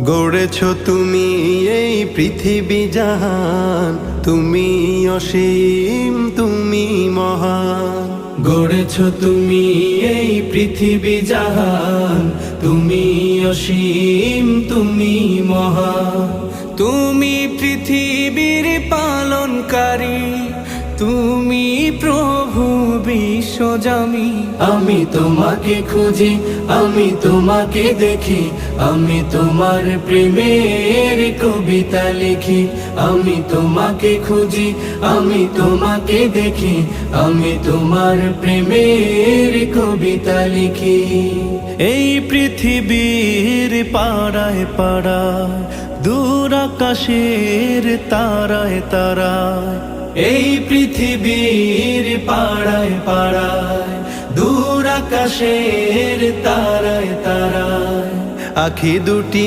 গড়েছ তুমি এই পৃথিবী জাহান, তুমি অসীম তুমি মহান। গড়েছ তুমি এই পৃথিবী জাহান, তুমি অসীম তুমি মহান। তুমি পৃথিবীর পালনকারী, তুমি প্রভু বিশ্বজামি। আমি তোমাকে খুঁজি, আমি তোমাকে দেখি, আমি তোমার প্রেমের কবিতা লিখি। আমি তোমাকে খুঁজি, আমি তোমাকে দেখি, আমি তোমার প্রেমের কবিতা লিখি। এই পৃথিবীর পাড়ায় পাড়ায়, দূর আকাশের তারায় তারায়, এই পৃথিবীর পাড়ায় পাড়ায়, দূর আকাশের তারায় তারায়, আখি দুটি